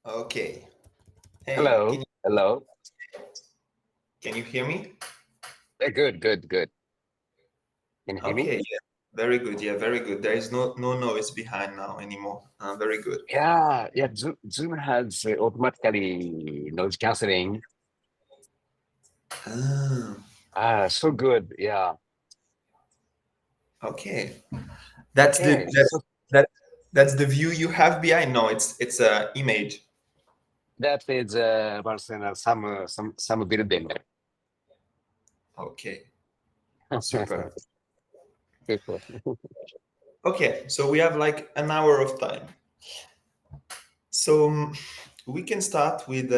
Okay. Hey, Hello, hello. can you hear me? Good, good, good. Can you hear me? Okay, yeah. Very good. Yeah, very good. There is no noise behind now anymore. Very good. Yeah. Zoom has automatically noise canceling. Ah, So good. Yeah. okay. That's the Okay. that's that that's the view you have behind. No, it's a image. That is Barcelona some building. Okay. Super. Super. Okay, so we have like an hour of time. So we can start with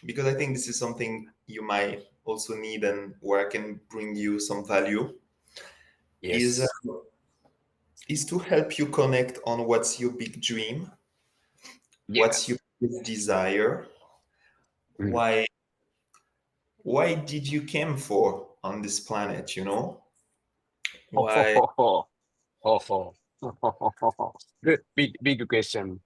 because I think this is something you might also need and where I can bring you some value is Yes. is to help you connect on what's your big dream, what's your Yes. big desire, Mm. why did you came for on this planet, you know? Ho, ho, Why? ho, ho. Ho, ho. Good. Big question.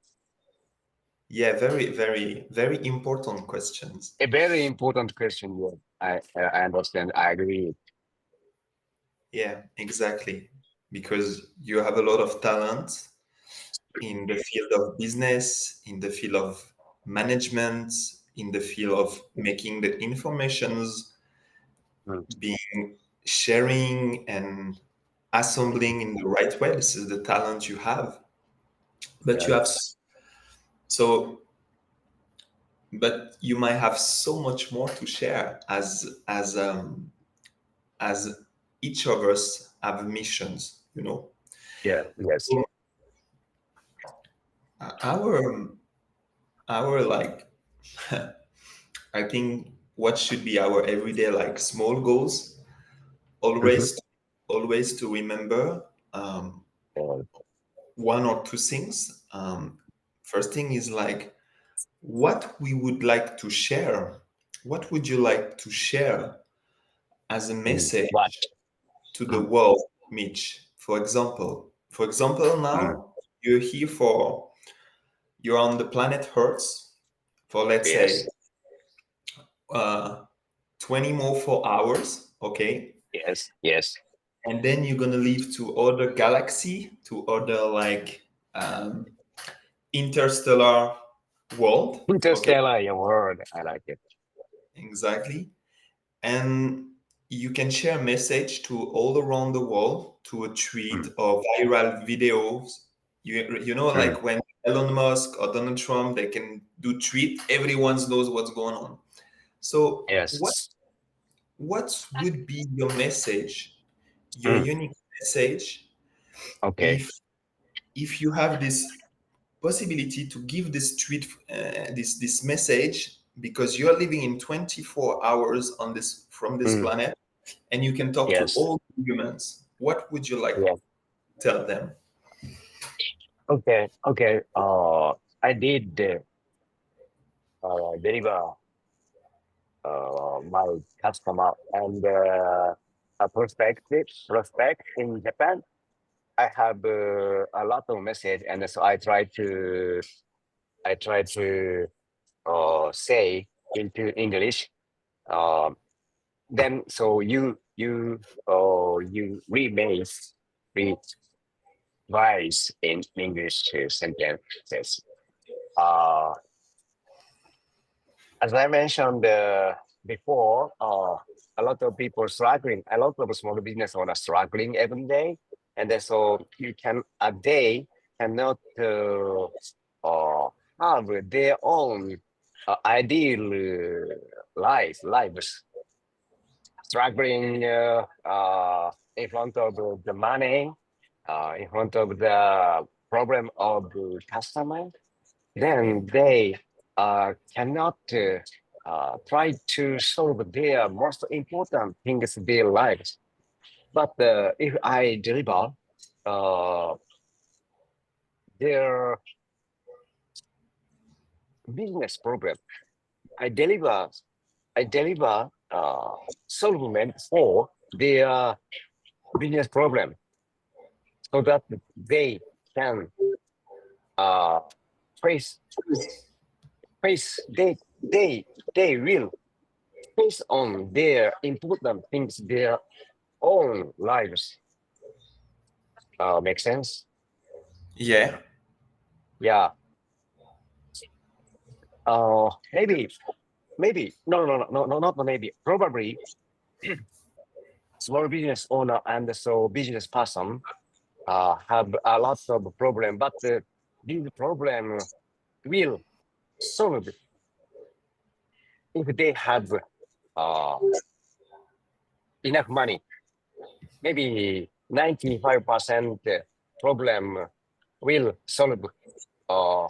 Yeah, very, very, very important questions. A very important question. Yeah. I understand. I agree. Yeah, exactly. Because you have a lot of talent in the field of business, in the field of management, in the field of making the informations Mm. being sharing and assembling in the right way. This is the talent you have. But Yeah. you have so but you might have so much more to share as each of us have missions, you know. Yeah. Yes. So our our like I think what should be our everyday like small goals, Mhm. always always to remember Uh, one or two things. First thing is like what we would like to share. What would you like to share as a What? message to the Mm. world, Mitch? For example, Mm. now you're on the planet Earth for let's say Yes. uh, 20 more 4 hours, okay? Yes. Yes. And then you're gonna leave to other galaxy, to other like um, interstellar world, okay? Interstellar, your word. I like it. Exactly. And you can share a message to all around the world to a tweet Mm. or viral videos. You know, Mm. like when Elon Musk or Donald Trump, they can do tweet, everyone knows what's going on. So Yes. what would be your message, your Mm. unique message, Okay. if you have this possibility to give this tweet, this message, because you're living in 24 hours on this from this Mm. planet, and you can talk to Yes. all humans, what would you like Yes. to tell them? Okay. Okay. I did deliver my customer and a prospect in Japan. I have a lot of message, and so I try to say into English. Um, then so you revise in English sentences. Uh, as I mentioned before, a lot of people struggling, a lot of small business owners struggling every day, and then so you can a day cannot uh, have their own ideal lives struggling in front of the money, in front of the problem of the customer, then they cannot try to solve their most important things in their lives. But if I deliver uh, their business problem, I deliver I deliver solvement for their business problem so that they can uh, face they will face on their important things, their own lives. Make sense? Yeah. Yeah. Maybe no, not maybe. Probably small business owner and so business person have a lot of problem, but this problem will solve if they have uh, enough money. Maybe 95% problem will solve uh,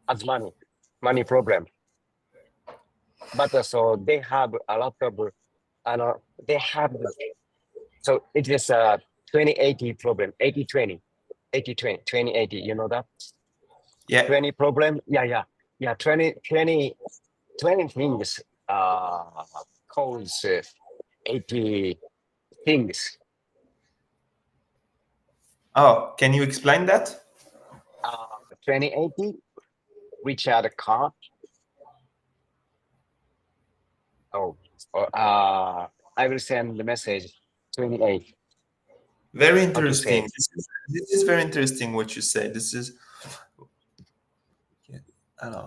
as money problem. But so they have a lot of, they have, so it is a 2080 problem, 80-20, 80-20, 2080, you know that? Yeah. 20 problem, yeah, 20 things cause 80 things. Oh, can you explain that? 2080, which are the car. Oh, I will send the message 28. Very How to interesting. say? This is very interesting what you say. This is, yeah, I don't know.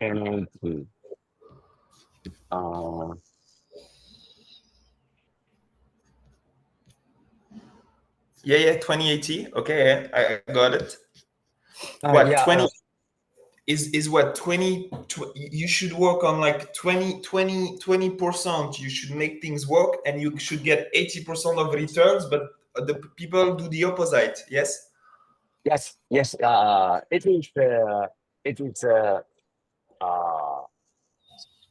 1080. Yeah, 2080. Okay, I got it. What Yeah, 20 is what 20, you should work on like 20%. You should make things work and you should get 80% of returns, but the people do the opposite. Yes. yes. It is uh,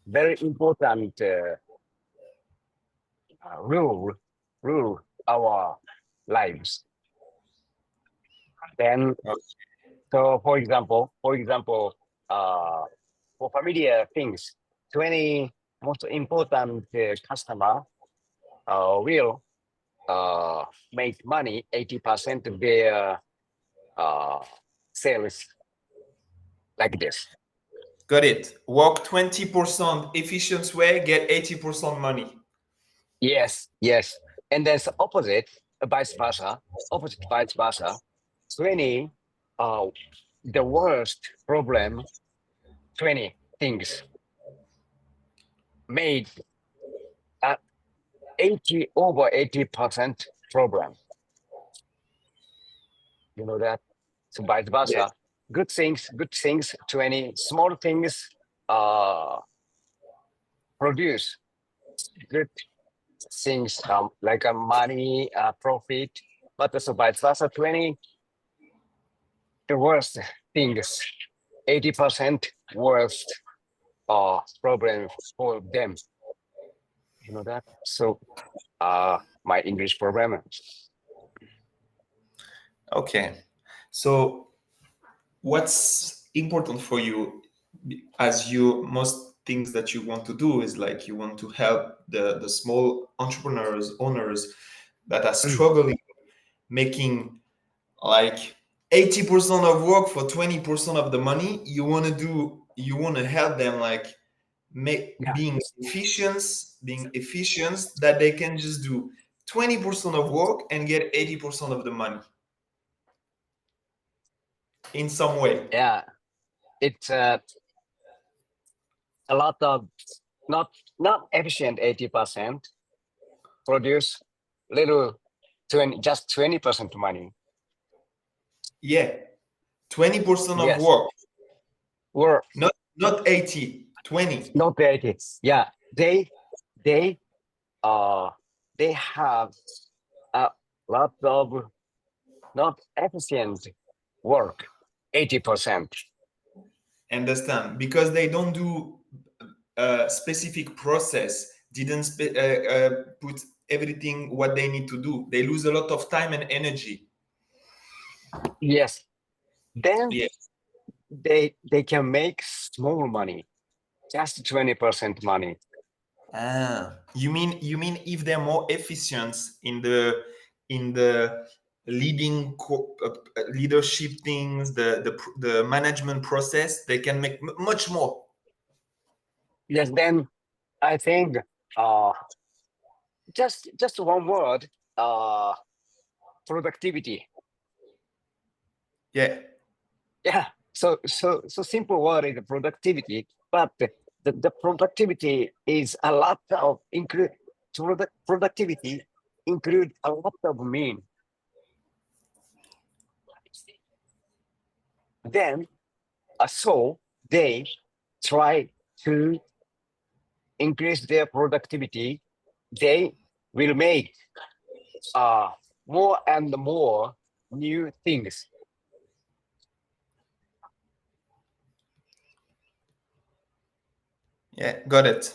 very important rule our lives. Then, so uh, for familiar things, 20 most important customer will make money 80% of their uh, sales like this. Got it. Work 20% efficient way, get 80% money. Yes. And there's opposite, vice versa. 20, uh, the worst problem, 20 things made 80% problem. You know that? So vice Yes. versa. Good things, 20 small things produce good things like money, profit, but also vice versa, 20 the worst things, 80% worst problem for them. You know that? So my English program. Okay. So what's important for you, as you most things that you want to do is like you want to help the small entrepreneurs, owners that are struggling, making like 80% of work for 20% of the money. You want to help them like make Yeah, being efficient, that they can just do 20% of work and get 80% of the money in some way. yeah. It's a lot of not efficient 80%, produce little 20, just 20% money. Yeah, 20% of Yes, work, or not 80, 20. not 80. Yeah, they uh they have a lot of not efficient work, 80%. Understand? Because they don't do a specific process, didn't put everything what they need to do. They lose a lot of time and energy. Yes. Then Yeah. they can make small money, just 20% money. You mean if they're more efficient in the leading leadership things, the management process, they can make much more. Yes, then I think uh, just one word, productivity. Yeah, Yeah. So simple word is productivity, but the productivity is a lot of include productivity include a lot of mean. Then so they try to increase their productivity. They will make uh more and more new things. yeah, got it.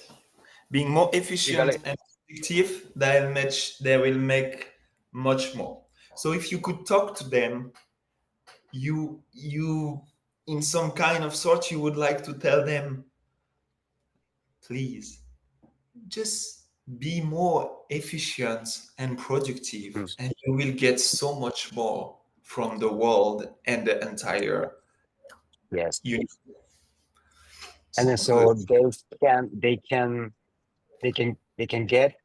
Being more You got efficient it? and effective, they will make much more. So if you could talk to them, you in some kind of sort, you would like to tell them, please just be more efficient and productive, Mm. and you will get so much more from the world and the entire Yes. universe. And then So good. so they can get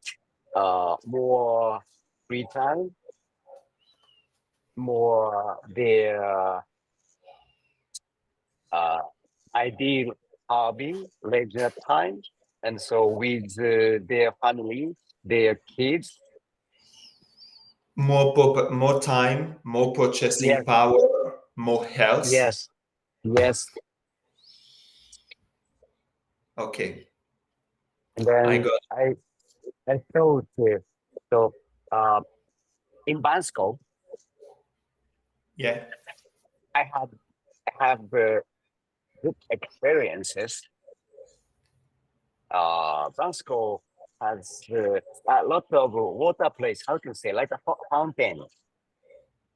more free time, more their uh, ideal hobby, leisure time, and so with their family, their kids. More time, more purchasing Yes, power, more health. yes, yes. Okay, And I then got. I thought so uh, in Bansko, Yeah, I have good experiences. Bansko has a lot of water place. How to say, like a fountain,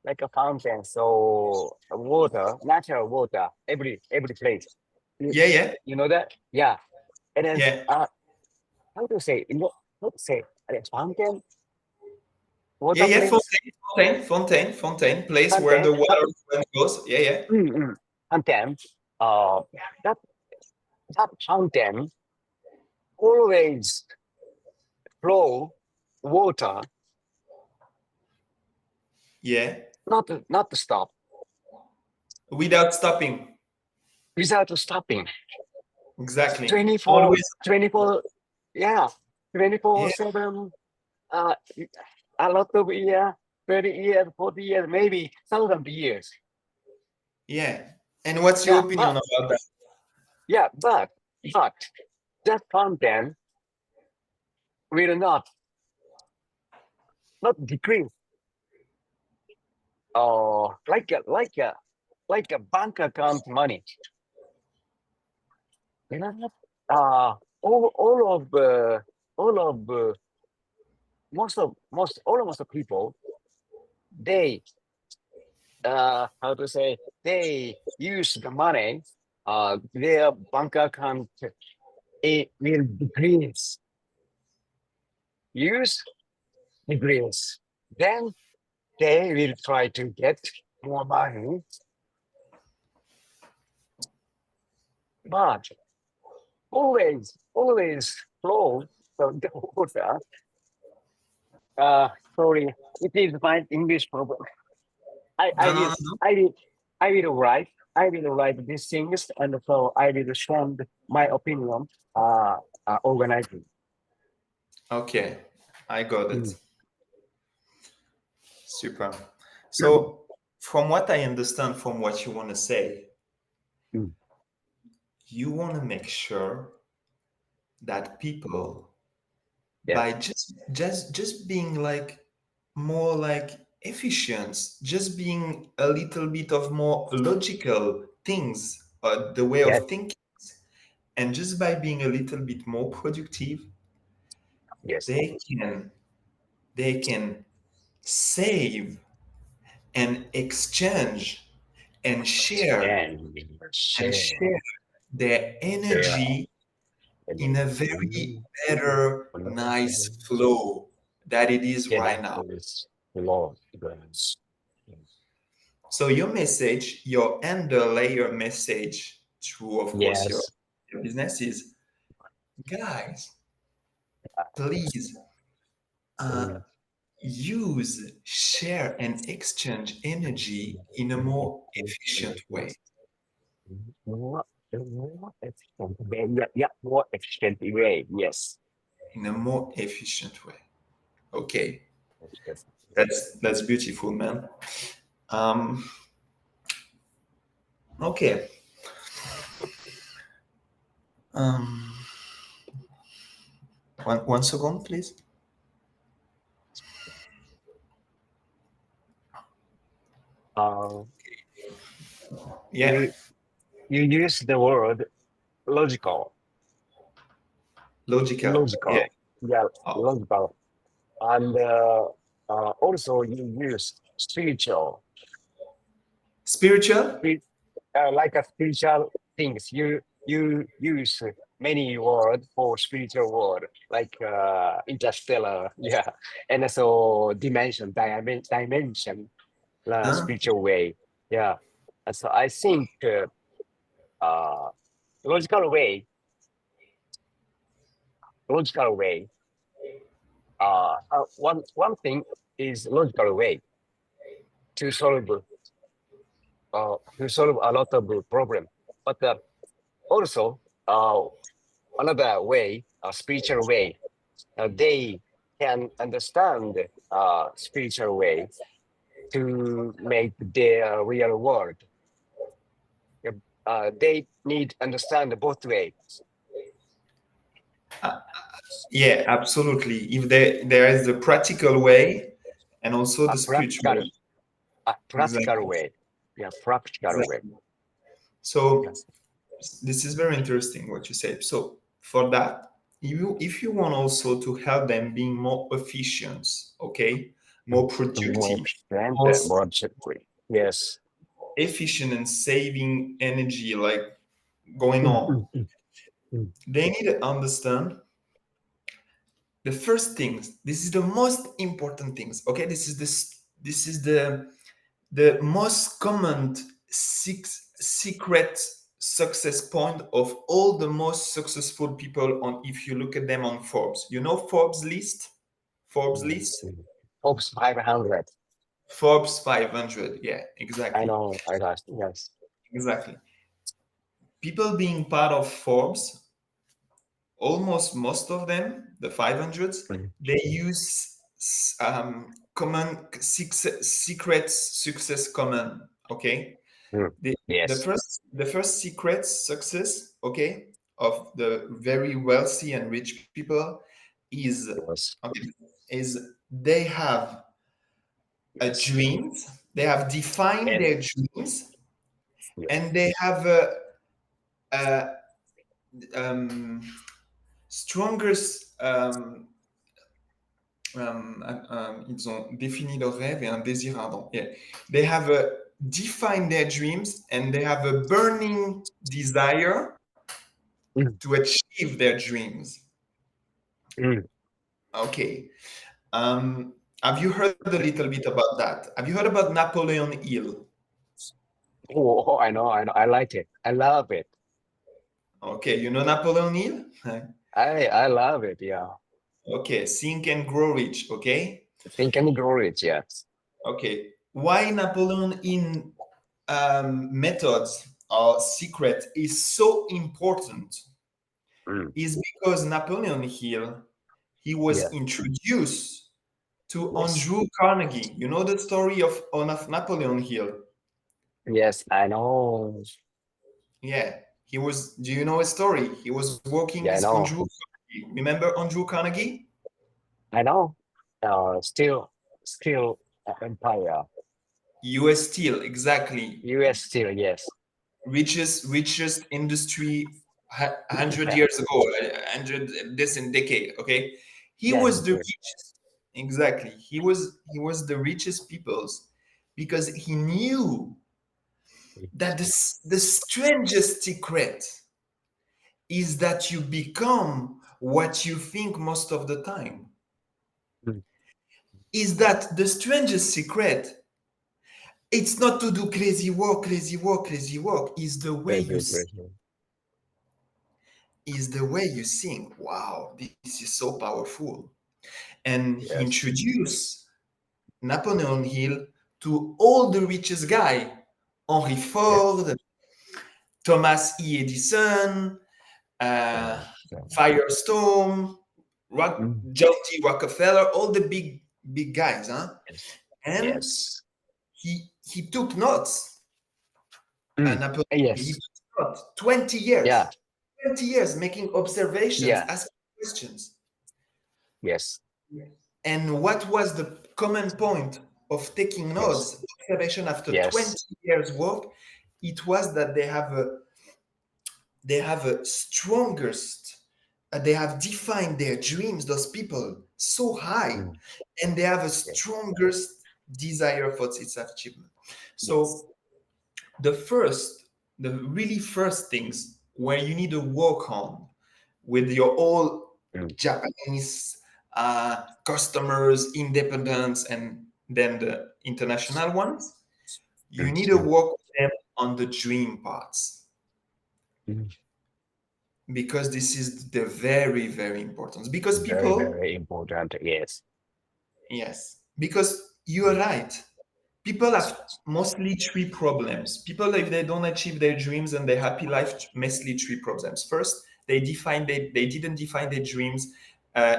like a fountain. So water, natural water, every place. You, yeah, yeah, you know that? Yeah. And then yeah, how to say? How to say? Fountain, yeah, water yeah. place, Fontaine, place where fountain. the water goes. Yeah, yeah, Fountain. Uh, that that fountain always flow water, yeah. not to stop, Without stopping. without stopping. Exactly. 24, Always. 24, yeah, Yeah, 24/7, uh, a lot of year, 30 years, 40 years, maybe 1,000 years. yeah. And what's your Yeah, opinion about that? yeah, but that content will not decrease, like a bank account money. You know, all of all of most almost the people, they how to say, they use the money, their bank account, it will decrease, use decrease, then they will try to get more money, but always flow from the water. uh Sorry, it is my English problem. I I No, no, will no, no. I will I will write these things, and so I will send my opinion, organizing. Okay, I got Mm, it. Super. So, from what I understand from what you want to say, mm, you want to make sure that people, yeah. by just being like more like efficient, just being a little bit of more logical things, the way Yes. of thinking, and just by being a little bit more productive, Yes. they can they can save and exchange and Share share their their energy in a very energy. better, nice flow that it is Yeah, right that now. is the Lord. Yes. So your message, your underlayer message through, of course, Yes. your business is, guys, please uh, Mm. use, share, and exchange energy in a more efficient way. More, more efficient way. Yeah, yeah, more efficient way. Yes. In a more efficient way. Okay, Yes. that's beautiful, man. Um, okay. Um, one second, please. Uh, Yeah, you you use the word logical, logical. Yeah. logical. Yeah, Oh, logical. And also you use spiritual, spiritual. spi- like a spiritual things. You use many word for spiritual word, like interstellar, yeah, and also dimension, Huh? spiritual way, yeah. And so I think uh, logical way, logical way. One thing is logical way to solve a lot of the problem. But also another way, a spiritual way, they can understand spiritual way to make their real world. Yeah, they need understand both ways. Yeah, absolutely. If there is the practical way and also A the spiritual practical, way. a practical Exactly. way. Yeah, practical way. Exactly. So Yes. this is very interesting what you said. So for that, if you want also to help them being more efficient, okay, more More productive, efficient, more more objectively. Yes. efficient and saving energy, like going Mm, on, mm, mm, mm. they need to understand the first things. This is the most important things. Okay, this is the most common secret success point of all the most successful people on, if you look at them on Forbes, Forbes Yes. list, Oops, 500. Forbes 500. Yeah, I exactly. know, I got yes. Exactly. People being part of Forbes, almost most of them, the 500s, Mm, they use common secret success common. Okay. mm. The Yes, first secret success, okay, of the very wealthy and rich people is, yes, okay, is they have a yes. dreams, they have defined And their dreams, yeah. and they have a um, strongest ils ont défini leur rêve et un désir ardent. Yeah. They have defined their dreams and they have a burning desire Mm, to achieve their dreams. mm. Okay. Have you heard a little bit about that? Have you heard about Napoleon Hill? Oh, I know. I like it. I love it. Okay, you know Napoleon Hill? I love it. Yeah. Okay, Think and Grow Rich. Okay. Think and grow it. Yes. Okay. Why Napoleon in methods or secret is so important Mm. is because Napoleon Hill, he was Yeah. introduced to Yes. Andrew Carnegie. You know the story of Napoleon Hill? Yes. I know. Yeah, he was. Do you know his story? He was working Yeah. with I Andrew know. Carnegie. Remember Andrew Carnegie? I know. Still empire. U.S. Steel, exactly. U.S. still yes. Richest industry 100 years ago, 100 this in decade. Okay, he Yes. was the richest. Exactly, he was the richest peoples because he knew that the strangest secret is that you become what you think most of the time. Mm. Is that the strangest secret It's not to do crazy work, crazy work, crazy work. Is the way Very you good question. is the way you sing. Wow, this is so powerful. And he Yes. introduced Napoleon Hill to all the richest guy, Henry Yeah. Ford, Thomas E. Edison, uh, So, Firestone, mm, John D. Rockefeller, all the big guys, huh? yes. And Yes. he took notes. Napoleon Hill, he Yes. took notes. 20 Yeah. years, 20 years making observations, Yeah. asking questions. Yes. And what was the common point of taking Yes. notes, observation after Yes. 20 years work? It was that they have a strongest, they have defined their dreams, those people, so high, Mm, and they have a yes. strongest desire for its achievement. Yes. So the first, the really first things where you need to work on with your all Mm, Japanese customers, independents, and then the international ones, you mm, need to mm, work with them on the dream parts mm. because this is the very, very important. Because Very, people, very important. Yes. yes, because you are right. People have mostly three problems. People, if they don't achieve their dreams and their happy life, mostly three problems. First, they didn't define their dreams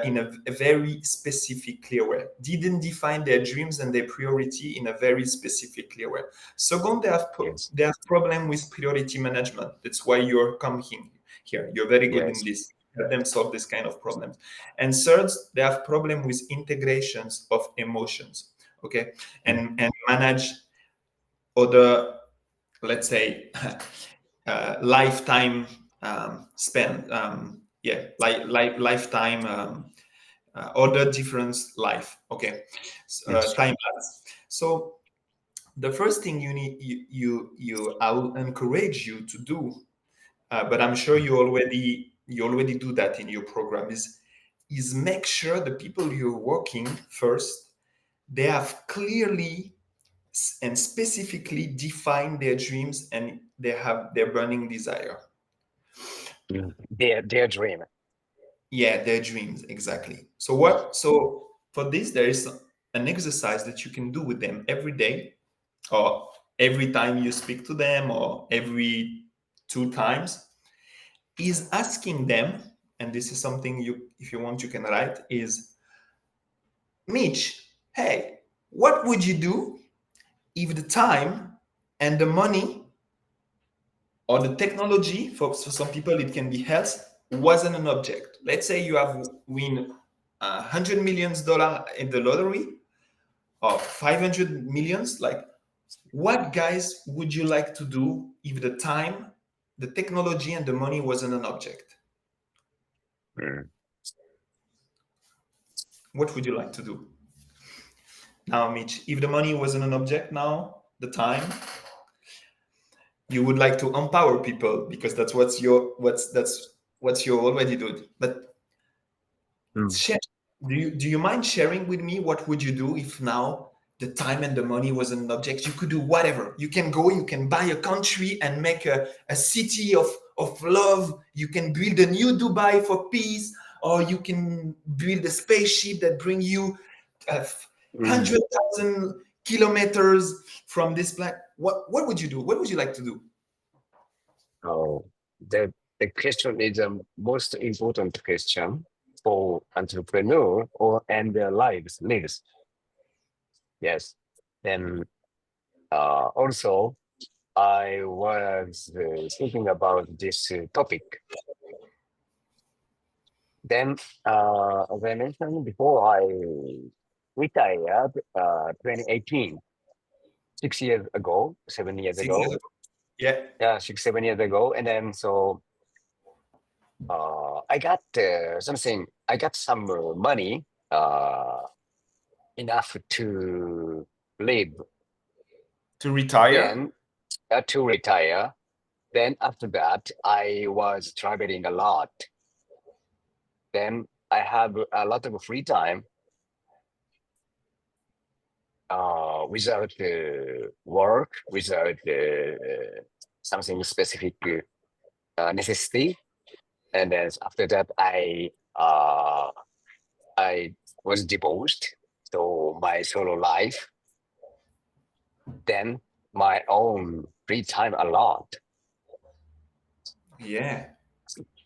in a very specific, clear way. Didn't define their dreams and their priority in a very specific, clear way. Second, Yes. they have problem with priority management. That's why you're coming here. You're very good in Yes. this. Help them solve this kind of problems. And third, they have problem with integrations of emotions. Okay, Mm, and manage other, let's say, lifetime spend, yeah, lifetime, other different life. Okay, yes. timelines. So the first thing I will encourage you to do, but I'm sure you already do that in your program, is make sure the people you're working first, they have clearly and specifically define their dreams and they have their burning desire. Mm. Their dream. Yeah, their dreams, exactly. So what? So for this, there is an exercise that you can do with them every day, or every time you speak to them, or every 2 times, is asking them, and this is something you, if you want, you can write, is Mitch, hey, what would you do if the time and the money or the technology, for some people it can be health, wasn't an object. Let's say you have win $100 million in the lottery or 500 millions. Like, what, guys, would you like to do if the time, the technology, and the money wasn't an object? Mm. What would you like to do now, Mitch? If the money wasn't an object, now the time, you would like to empower people because that's what you already do. But Mm. share, do you mind sharing with me what would you do if now the time and the money was an object? You could do whatever. You can go, you can buy a country and make a city of love. You can build a new Dubai for peace, or you can build a spaceship that bring you uh, Mm. 100,000 kilometers from this planet. What would you do? What would you like to do? Oh, the question is the most important question for entrepreneur or and their lives. Yes. Then also I was thinking about this topic. Then, as I mentioned before, I retired 2018, 6 years ago, 7 years 6 years ago. ago. Yeah. Yeah, 6, 7 years ago. And then so I got something, I got some money enough to live, To retire. then to retire. Then after that, I was traveling a lot. Then I have a lot of free time. without work, without something specific necessity. And then after that, I was divorced, so my solo life, then my own free time a lot. Yeah.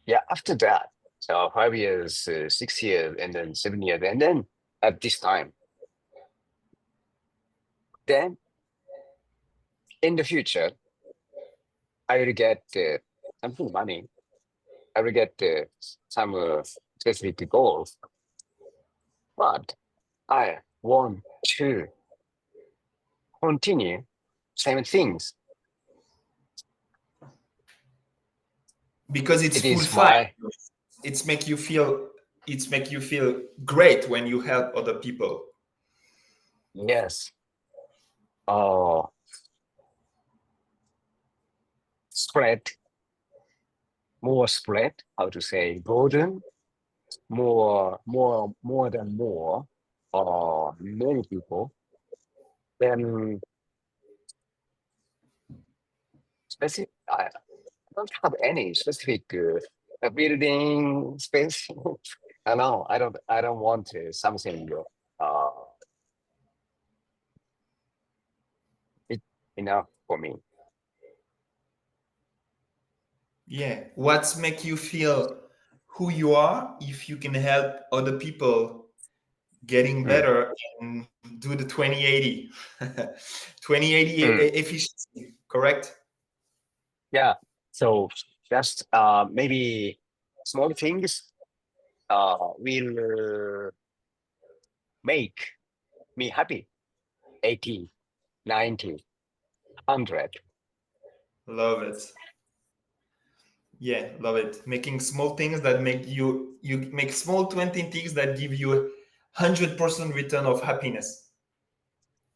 Yeah, after that, so 5 years, 6 years, and then 7 years, and then at this time, then in the future, I will get something money. I will get some specific goals, but I want to continue same things. Because it's It full is fire. my It's make you feel great when you help other people. yes. Oh, spread more spread. How to say golden more than more. Many people. Then specific. I don't have any specific building space. I know. I don't. I don't want something. Uh, it enough for me. Yeah. What's make you feel who you are if you can help other people getting Mm, better and do the 2080 2080 mm. efficiency, correct? Yeah. So just maybe small things will make me happy. 80, 90, 100. Love it. Yeah, love it. Making small things that make you make small 20 things that give you 100% return of happiness.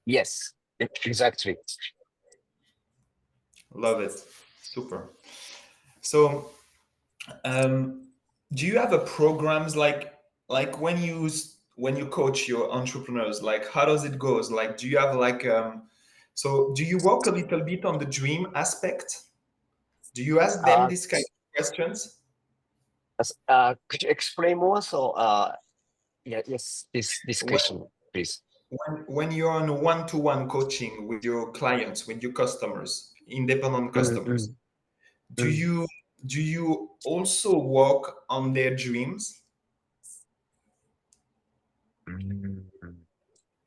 Yes, exactly. Love it. Super. So do you have a programs like when you coach your entrepreneurs, like how does it goes, like do you have like so do you work a little bit on the dream aspect? Do you ask them Uh, this kind of questions? could you explain more? So, yeah, yes, this when, question, please. when you're on one-to-one coaching with your clients, with your customers, independent Mm, customers, mm, do mm. you do you also work on their dreams? Mm.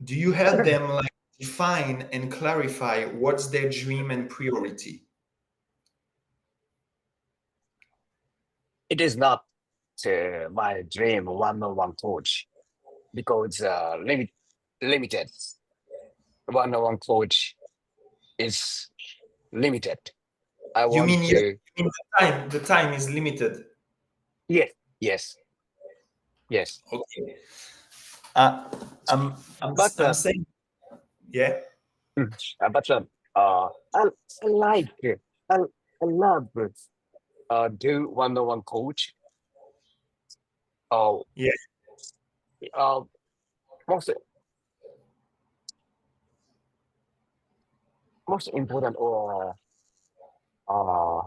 Do you help them like define and clarify what's their dream and priority? It is not my dream one-on-one coach because limited. One-on-one coach is limited. I You want mean to, you mean the time is limited? yes, yes, yes. Okay. Uh, But I'm saying yeah. mm, but I like I, I love do one-on-one coach. Uh, Yeah. uh, most most important or uh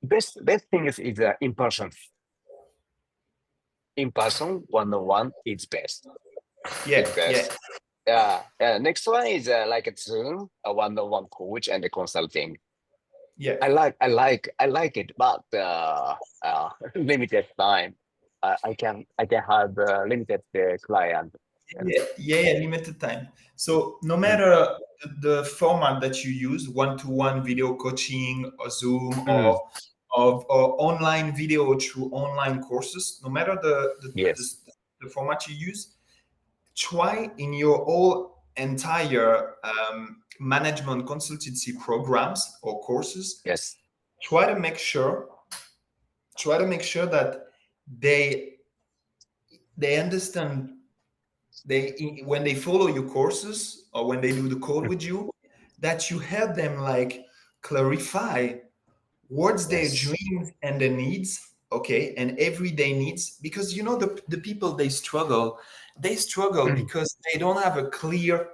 best thing is in person one-on-one is best. Yeah. It's Yeah. best. Yeah, yeah. Next one is like a Zoom, a one-on-one coach and the consulting. Yeah. I like it, but limited time. I can have limited client. And, Yeah, yeah, yeah, limited time. So no mm, matter the format that you use, one-to-one video coaching or Zoom mm, or online video through online courses, no matter yes, the format you use, try in your whole entire management consultancy programs or courses, yes, try to make sure that they they understand when they follow your courses or when they do the call mm, with you, that you help them like clarify what's their yes, dreams and the needs okay, and everyday needs, because you know the people, they struggle mm, because they don't have a clear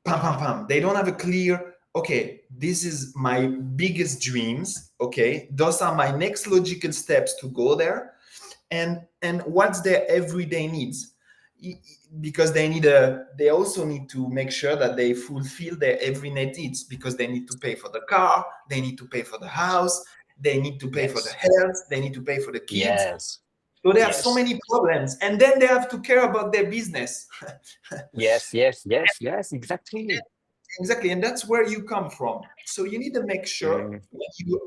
pam pam pam, they don't have a clear, okay, this is my biggest dreams, okay, those are my next logical steps to go there, and what's their everyday needs. Because they also need to make sure that they fulfill their everyday needs, because they need to pay for the car, they need to pay for the house, they need to pay for the yes, health, they need to pay for the kids. yes, So they have so yes, many problems, and then they have to care about their business. yes, yes, yes, yes, exactly. Exactly, and that's where you come from. So you need to make sure Mm,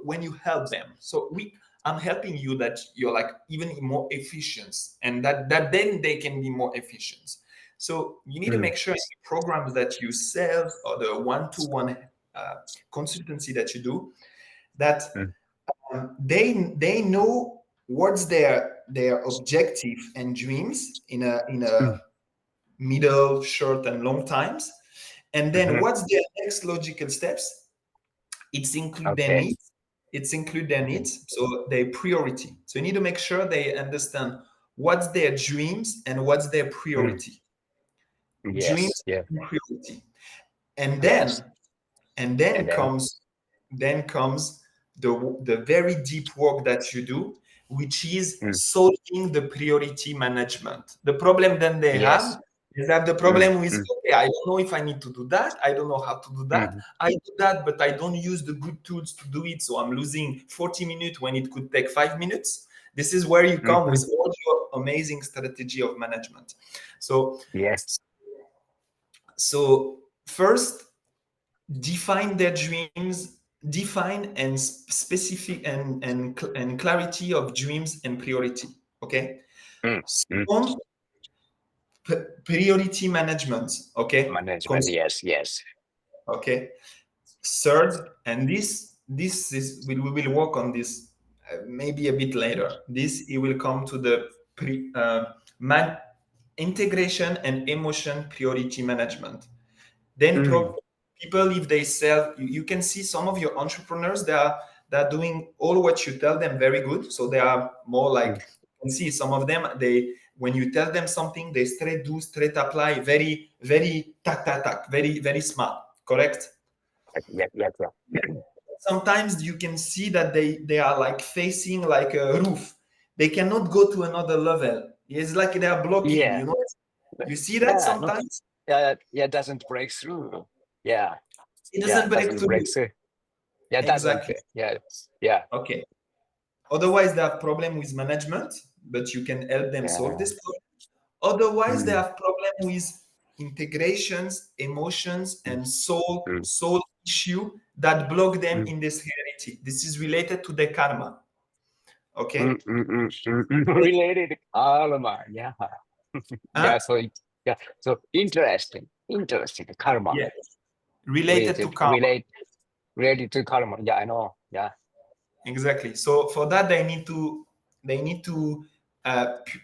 when you help them. So I'm helping you that you're like even more efficient, and that then they can be more efficient. So you need to mm, make sure in the programs that you sell or the one-to-one consultancy that you do, that mm, they know what's their objective and dreams in a mm, middle, short, and long times, and then mhm. what's their next logical steps. It's include their Okay. needs. It's include their Mhm. needs, so their priority. So you need to make sure they understand what's their dreams and what's their Mm, priority. yes, Dreams yeah, and priority, and yes. then and then And then, comes the very deep work that you do, which is mm, solving the priority management. The problem then they have yes. is that the Mm, problem is, mm, okay, I don't know if I need to do that, I don't know how to do that, mm, I do that, but I don't use the good tools to do it, so I'm losing 40 minutes when it could take 5 minutes. This is where you come mhm. with all your amazing strategy of management. So Yes. so first, define their dreams, define and specific and clarity of dreams and priority, okay. Mm, mm. Second, priority management, okay. Management, yes, yes. Okay. Third, and this is we will work on this maybe a bit later, this it will come to the man integration and emotion priority management. Then Mm, people, if they sell, you can see some of your entrepreneurs, they're doing all what you tell them very good. So they are more mm. like, you can see some of them, they, when you tell them something, they straight do, straight apply, very, very tac tac tac, very, very smart. Correct? Yes, yes, yeah. Sometimes you can see that they are like facing like a roof. They cannot go to another level. It's like they are blocking, Yeah, you see that yeah, not, sometimes yeah, doesn't break through. Yeah, it yeah, doesn't break doesn't through. break through. Yeah, doesn't. Exactly. Yeah, yeah, Okay. Otherwise, they have problem with management, but you can help them solve yeah. this problem. Otherwise, they Mm, have problem with integrations, emotions, mm, and soul mm, soul issue that block them mm, in this reality. This is related to the karma. mm, Okay. mm, mm, related karma. Yeah, Huh? yeah. So, yeah. So interesting, interesting. Karma Yeah. Related to related, karma. related to karma. Yeah, I know. Yeah. Exactly. So for that, they need to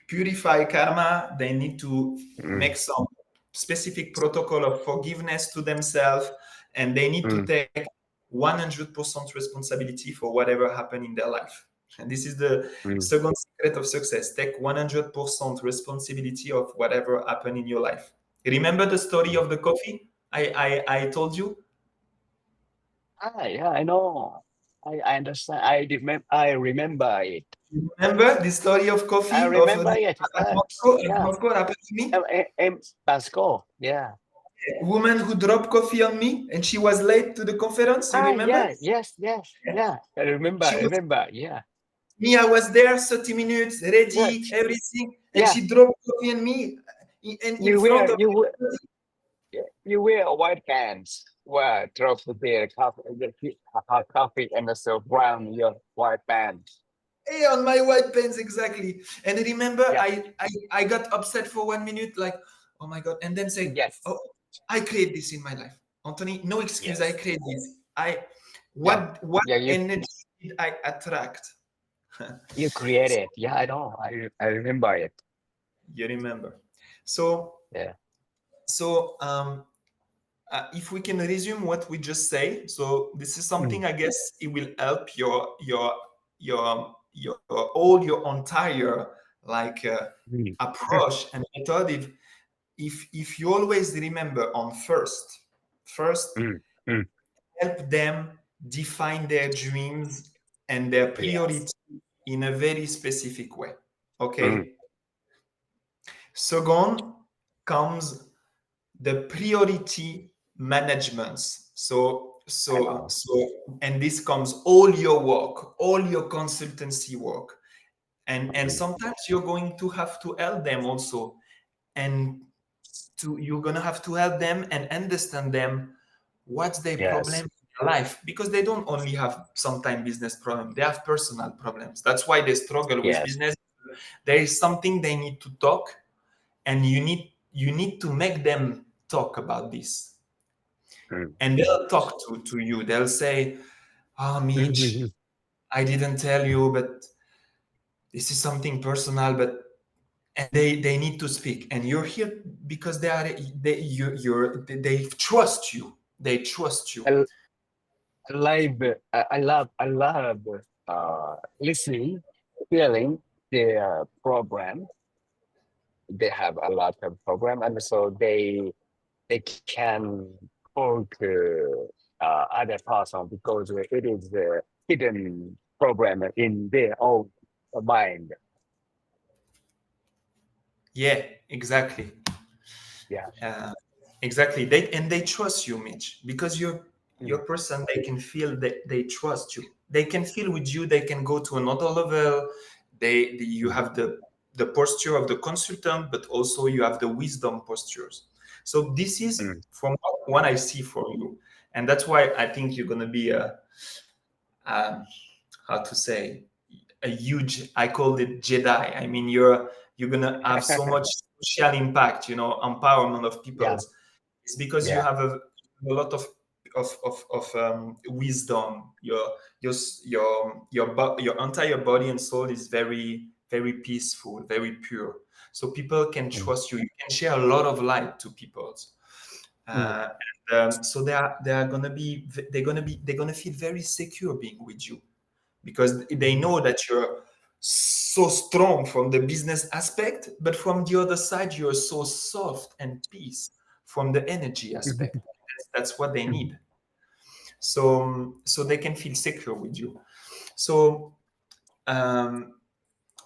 purify karma. They need to Mm, make some specific protocol of forgiveness to themselves, and they need to mm, take 100% responsibility for whatever happened in their life. And this is the mm. second secret of success. Take 100% responsibility of whatever happened in your life. Remember the story Mm. of the coffee I told you? Ah, yeah, I know. I understand. I remember it. Remember the story of I coffee of remember it. at Moscow? At Yeah. Moscow happened to me. Let's go. Yeah. A woman who dropped coffee on me, and she was late to the conference. You Ah, remember? yeah. Yes. Yes. Yeah. I remember. She I was remember. Yeah. me. I was there 30 minutes, Yeah. ready, everything, and Yeah. she dropped coffee on me, and in You front wear of you wear everybody. you wear white pants. Well, drop the coffee, coffee, and so brown your white pants. Hey, on my white pants, exactly. And remember, Yeah. I got upset for 1 minute, like, oh my god, and then say, Yes. oh, I create this in my life, Anthony. No excuse. I Yes. create this. I Yeah. what Yeah. energy did I attract? You created. Yeah. I know. I remember it. You remember. So Yeah. so if we can resume what we just say, so this is Mm, something I guess it will help your your entire like mm, approach and method, if you always remember on first mm, mm. help them define their dreams and their priority Yes. in a very specific way. Mm. Okay. Second comes the priority management. Hello. And this comes all your work, all your consultancy work, and Mm. sometimes you're going to have to help them also, and you're gonna have to help them and understand them what's their problem Yes. in their life, because they don't only have sometimes business problem, they have personal problems. That's why they struggle with Yes. business. There is something they need to talk, and you need to make them talk about this, Mm. and they'll talk to you. They'll say, "Ah, Mitch, Mhm. I didn't tell you, but this is something personal." But and they need to speak, and you're here because they trust you. They trust you. I, I love listening, feeling their program. They have a lot of program, and so they can talk other person because it is a hidden program in their own mind. Yeah, exactly. Yeah. uh, exactly. They trust you, Mitch, because you're Mm, a person. They can feel that they trust you. They can feel with you. They can go to another level. You mm, have the posture of the consultant, but also you have the wisdom postures. So this is mm. from what I see for you, and that's why I think you're gonna be a how to say, a huge, I called it Jedi. I mean, you're gonna have so much social impact, empowerment of Yeah. peoples. It's because you Yeah. have a lot of wisdom. Your entire body and soul is very, very peaceful, very pure, so people can Mm, trust you. You can share a lot of light to people. mm, So they're gonna feel very secure being with you, because they mm, know that you're so strong from the business aspect, but from the other side, you're so soft and peace from the energy aspect. mm, That's what they mm. need. So they can feel secure with you. So um,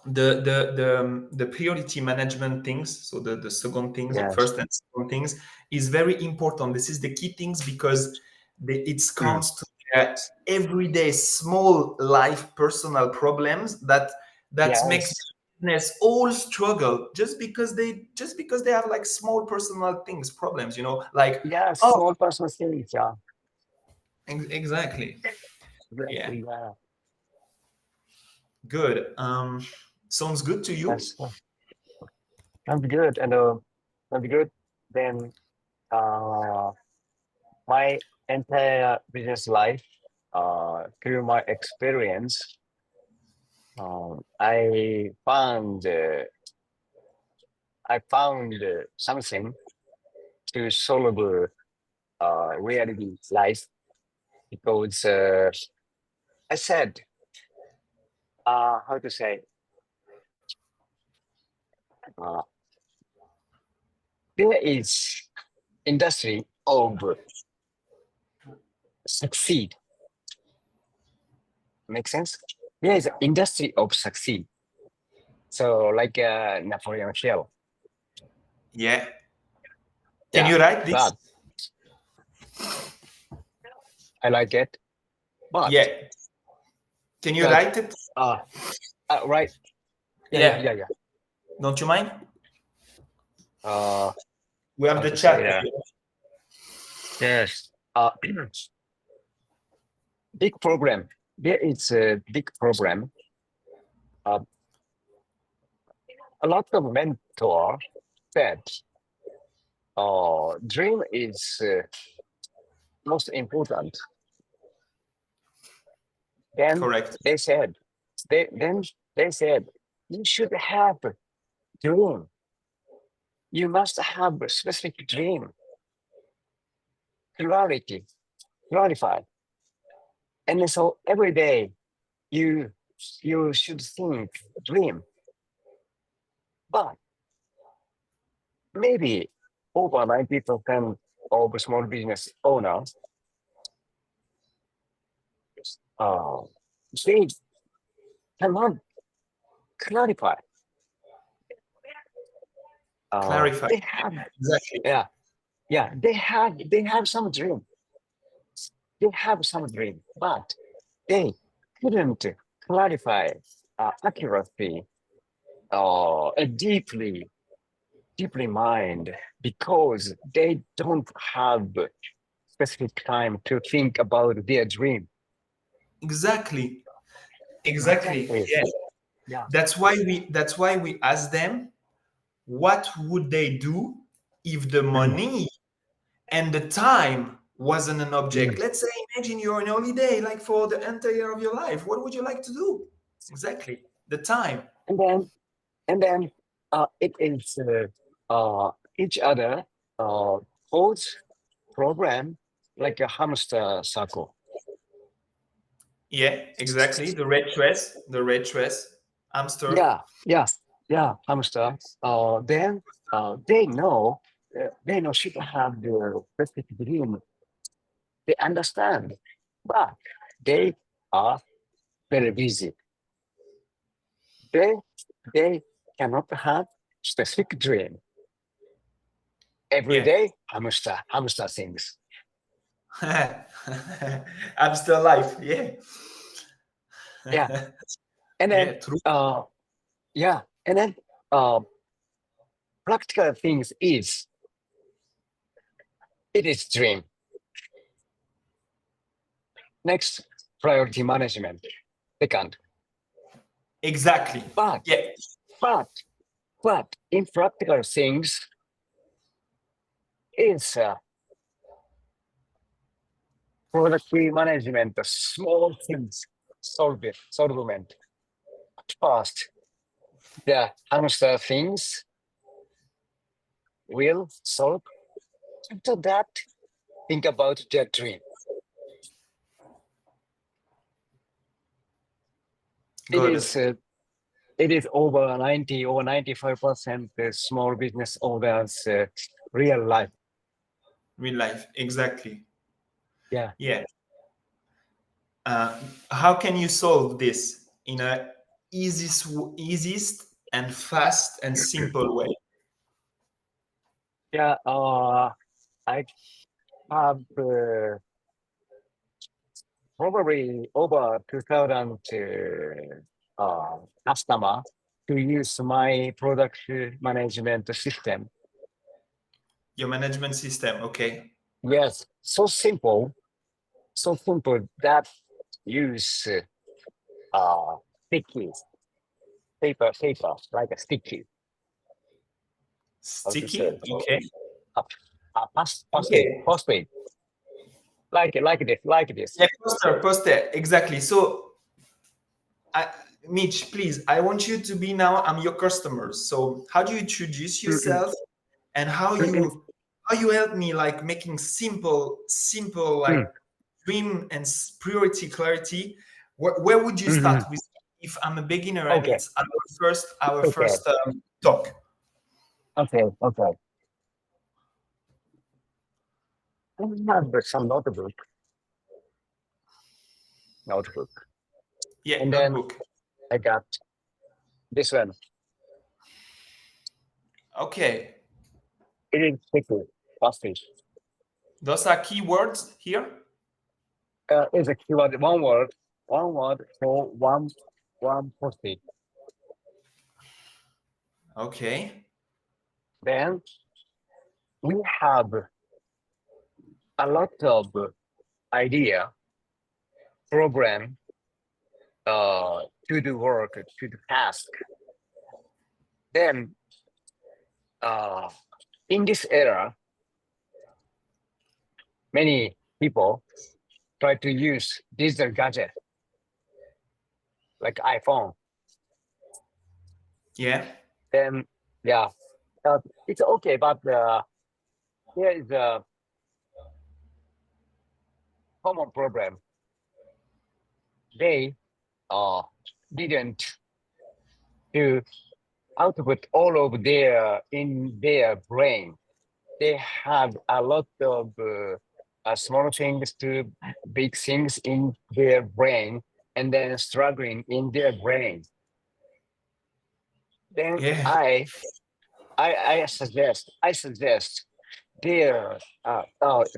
the priority management things, so the second things, or Yes. first and second things, is very important. This is the key things, because it Mm, comes to their everyday small life personal problems that makes yes. business all struggle, just because they have like small personal things, problems, like, Yes. oh, Small personal things. Yeah. exactly. Yeah, Exactly. Yeah. good. Sounds good to you? That's I'm good. And I'm good. Then uh, my entire business life, through my experience, I found something to solve reality life because I said, how to say, uh, there is industry of succeed. Make sense? There is industry of succeed. So like Napoleon Hill. Yeah. Can Yeah, you write this? but I like it. But Yeah. Can you but write it? uh, right. Yeah, yeah, Yeah. yeah, yeah. Don't you mind? Uh, We have how the to say chat that? here. Yes. Big problem. There is a big problem. Uh, a lot of mentor said, dream is most important. Then Correct. they said, then they said, you should have dream. You must have a specific dream, clarity, clarify. And so every day you you should think dream, but maybe over 90% of small business owners, uh, they cannot clarify. Clarify. They have, Exactly. yeah, yeah, they have some dream. They have some dream, but they couldn't clarify accuracy deeply, deeply mind because they don't have specific time to think about their dream. Exactly. Exactly. Exactly. Yeah. Yeah. That's why we ask them what would they do if the Mm, money and the time wasn't an object. mm. Let's say imagine you're on holiday like for the entire year of your life. What would you like to do? Exactly. The time. And then it is each other uh, holds program like a hamster circle. Yeah, exactly. The red dress, hamster. Yeah, yeah, yeah, hamster. Then they know should have the specific dream. They understand, but they are very busy. They they cannot have specific dream. Every Yeah. day, hamster things. Hamster life. Yeah. Yeah, and then Yeah, true. uh, yeah, and then uh, practical things is it is dream. Next, priority management. Second, Exactly. but Yeah. but but in practical things is product management, the small things solvement. First, the hamster things will solve. After that, think about their dream. It Got is it. uh, it is over 90 or 95% small business owners real life. Real life. Exactly. Yeah. Yeah. Uh, how can you solve this in a easiest and fast and simple way? Yeah. I have probably over 2,000 customer to use my product management system. Your management system. Okay. Yes, so simple that use sticky paper like a sticky. How to say? Sticky. Okay. Uh, Okay. post-it, like this. Yeah, poster. Exactly. So, I, Mitch, please, I want you to be now. I'm your customer. So, how do you introduce Mm-mm, yourself, and how mm-mm, you help me like making simple like mm. dream and priority clarity? Where would you start Mhm. with if I'm a beginner and Okay, it's our first okay, talk? okay. I have some notebook, Yeah, and then notebook. I got this one. Okay, It is sticky, post-it. those are keywords here. Is a keyword, one word for one post-it. Okay. Then we have a lot of idea, program, to do work, to do task. Then uh, in this era, many people try to use digital gadget like iPhone. Yeah. Then yeah, it's okay, but here is a common problem. They uh, didn't to output all of their in their brain. They have a lot of small things to big things in their brain, and then struggling in their brain. Then Yeah. I suggest dear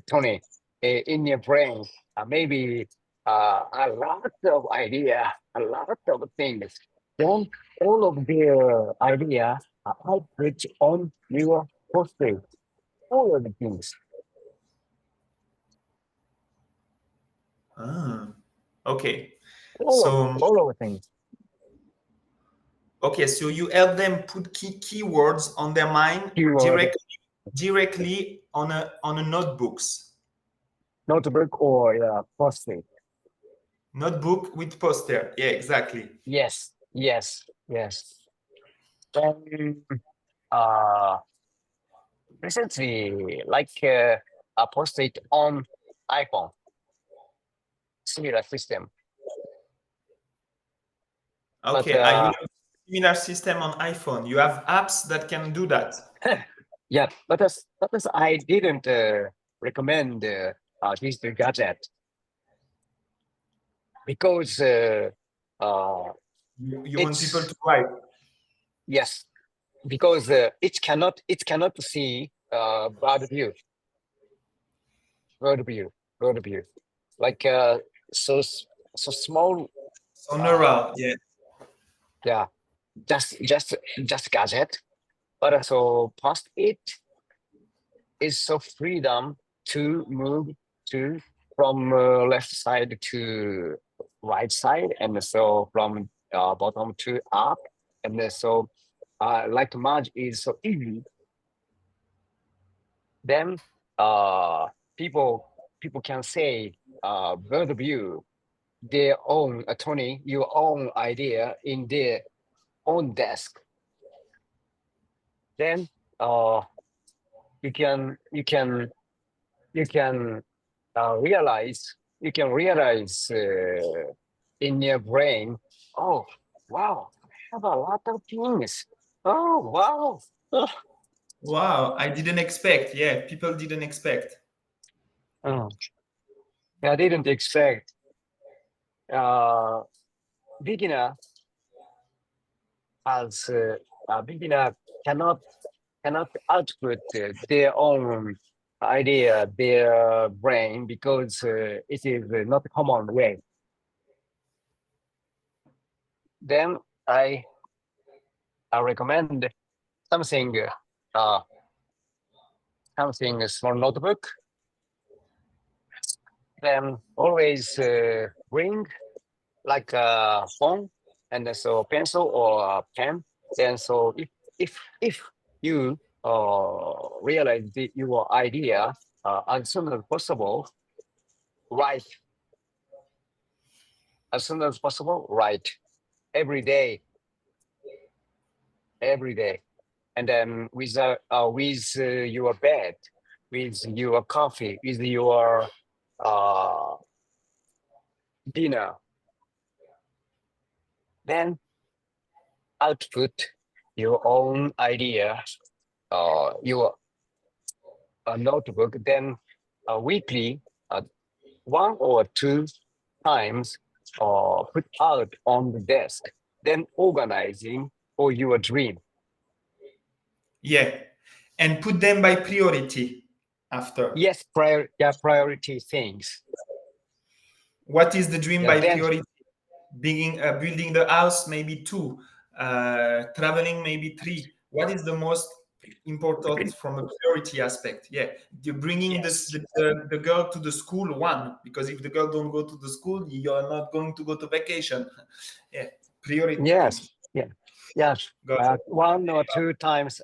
Tony, in your brain, maybe a lot of idea, a lot of things. Then all of their idea output on your post-it, all of the things, Ah, okay. all of So all of the things. okay, so you help them put keywords on their mind Keyword, directly on a notebooks. notebook, or post-it. Notebook with poster. Yeah, exactly. Yes, yes, yes. Then uh, recently, like a post-it on iPhone, similar system. But Okay, you have similar system on iPhone. You have apps that can do that. yeah, but as I didn't recommend this gadget because uh, You want people it's to write. yes, because it cannot see bird view, bird view, like so so small. Uh, Sonora. Yeah. yeah, just gadget, but also post it is so freedom to move to from left side to right side, and so from bottom to up, and then so like merge is so easy. Then uh, people people can say bird view their own attorney, your own idea in their own desk. Then uh, you can you can realize in your brain, oh wow, I have a lot of things. Oh wow. Wow, I didn't expect. Yeah, people didn't expect. Oh, I didn't expect uh, beginner as a beginner cannot output their own idea, their brain, because it is not a common way. Then I recommend something uh, something a small notebook. Then always bring like a phone, and then so pencil or a pen. Then so if you realize your idea as soon as possible, write as soon as possible. Write every day, every day, and then with your bed, with your coffee, with your uh, dinner. Then output your own idea, your notebook. Then weekly, uh, 1 or 2 times, put out on the desk. Then organizing for your dream. Yeah, and put them by priority after. Yes, priority things. What is the dream Yeah, by then priority? Building the house, maybe two. Traveling, maybe three. What is the most important from a priority aspect? Yeah, you're bringing yes, the girl to the school, one, because if the girl don't go to the school, you are not going to go to vacation. Yeah, priority. yes, yeah, yes. Got it. 1 or 2 times,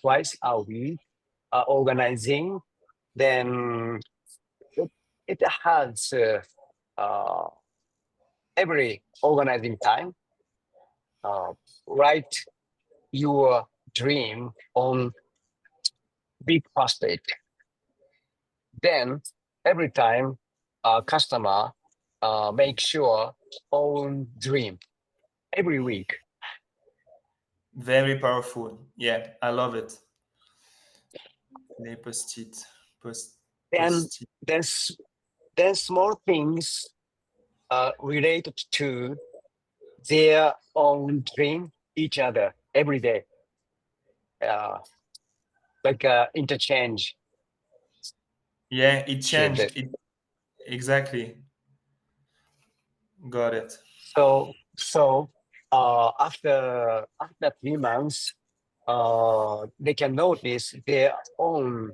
twice a week, organizing. Then it has uh, every organizing time. Uh, write your dream on big post-it. Then every time customer make sure own dream. every week. Very powerful. Yeah, I love it. Les post-it. And Post-it. there's small things related to their own dream each other every day, uh, like interchange. Yeah, it Share changed. that. It exactly. Got it. So after 3 months, they can notice their own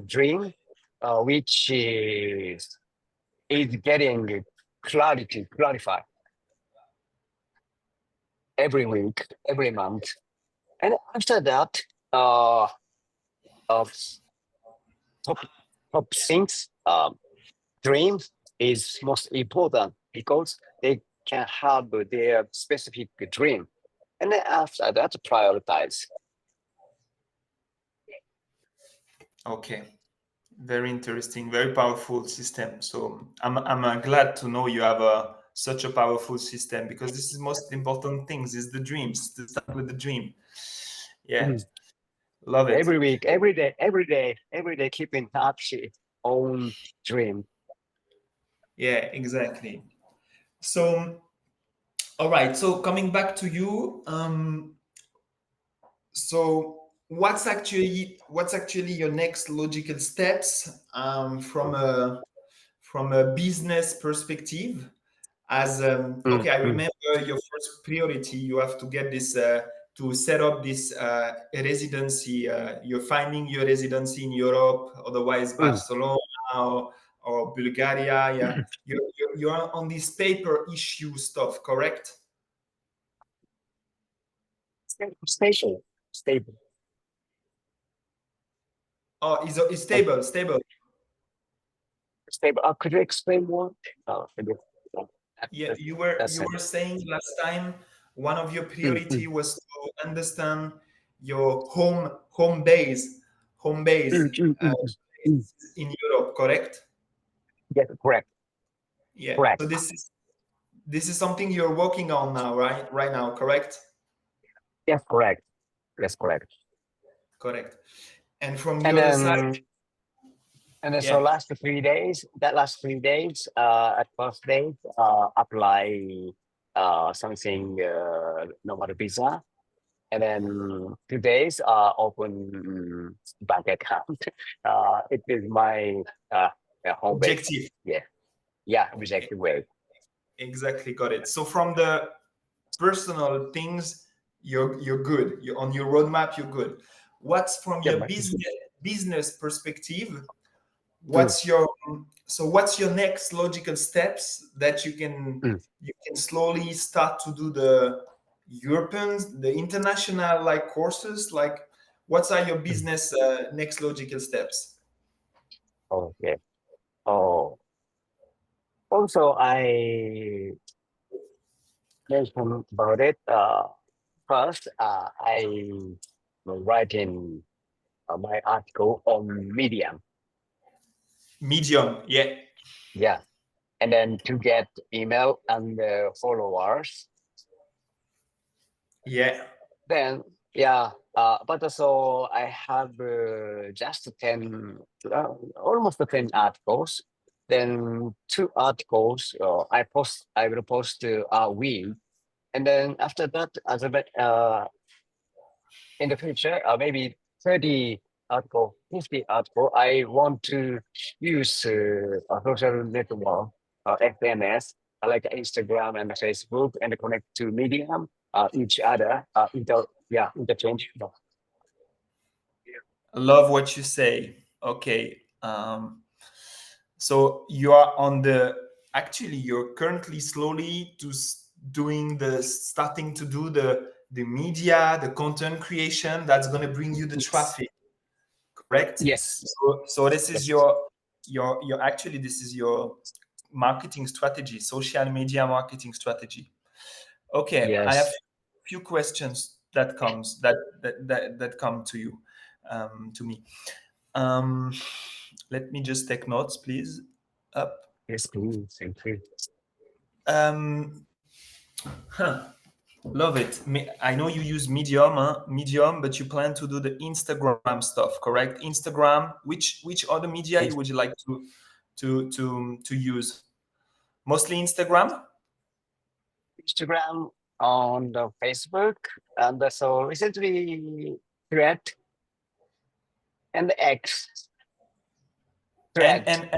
dream, which is getting clarified every week, every month. And after that, uh, uh top top things, dreams is most important because they can have their specific dream, and then after that, prioritize. Okay. Very interesting, very powerful system. So I'm glad to know you have such a powerful system because this is most important things is the dreams to start with the dream. Yeah, Mhm. love it. Every week, every day, keep in touch own dream. Yeah, exactly. So all right. So coming back to you, so what's actually your next logical steps from a business perspective? As okay, I Mm. remember your first priority. You have to get this to set up this residency. You're finding your residency in Europe, otherwise Mm. Barcelona or Bulgaria. Yeah, you're on this paper issue stuff, correct? Stable, stable, Oh, it's like stable, stable. stable. Could you explain more? Maybe, Yeah, that, you were that's you it. were saying last time one of your Mm, priority mm, was to understand your home base mm, mm, mm, mm. in Europe, correct? Yes, correct, Yeah. So correct. this is something you're working on now, right? Right now, correct? Yes, correct. Yes, correct. Correct. And from the And other side, then so yeah, last 3 days, at first day, apply something normal visa, and then 2 days, open bank account. It is my home base. objective. Yeah, yeah, E- objective way. Exactly, got it. So from the personal things, you're good. You're on your roadmap, you're good. What's from Yeah, your but, business perspective? mm, What's your next logical steps that you can mm, you can slowly start to do the the international like courses, like what are your mm. business next logical steps? Okay. Oh, also I mentioned about it. First, I was writing my article on Medium. Medium, yeah, Yeah, and then to get email and followers. yeah. Then yeah, but also I have just 10, almost 10 articles. Then 2 articles I will post a week, and then after that, in the future, maybe 30 article, 50 article, I want to use a social network, SNS, like Instagram and Facebook, and connect to Medium, each other, interchange. I love what you say. Okay. So you are on the actually you're currently slowly doing the starting to do the media, the content creation that's going to bring you the Yes, traffic, correct? yes, So this is yes, your actually this is your marketing strategy, social media marketing strategy. Okay, I have yes. few questions that come to you, to me. Um, Let me just take notes, please. Up. Yes, please. Thank you. Um, huh. Love it. I know you use Medium, Medium, but you plan to do the Instagram stuff, correct? Instagram. Which other media you In- would you like to use? Mostly Instagram. Instagram, on the Facebook, and so recently Thread and the X And Thread,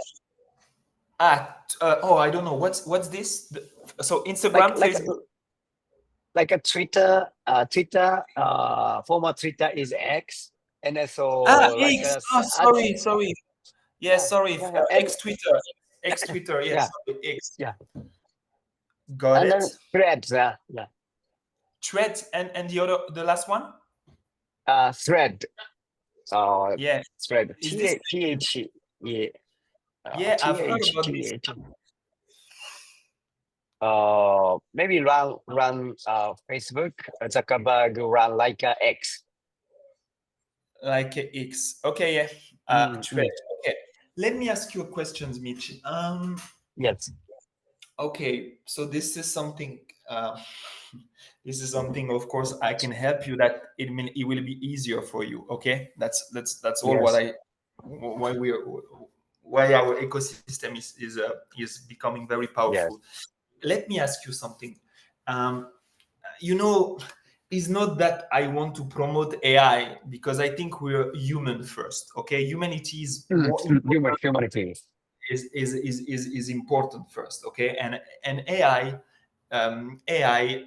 oh, I don't know what's this. So like Instagram, like a, Facebook. like a Twitter. Former Twitter is X, and then so like X. Oh, ads. sorry. Yes, Yeah, sorry. yeah, yeah, and X Twitter. X Twitter. Yes, yeah, sorry. X. yeah, Got and then it. Threads. Yeah, Thread and the last one. Thread. Uh, Yeah. Thread. Is this? TH. Yeah. Yeah, I've heard about this. TH. Maybe run Facebook. Zuckerberg run like X. Like X. Okay, yeah. Mm, Thread. mm. Okay. Let me ask you a question, Mitch. Yes, Okay, so this is something. This is something. Of course, I can help you. That it will be easier for you. Okay, that's all. What yes, I why we why our ecosystem is becoming very powerful. yes. Let me ask you something. Um, you know, it's not that I want to promote AI because I think we're human first. Okay, humanity is more important Humanity. is important first. Okay, and AI AI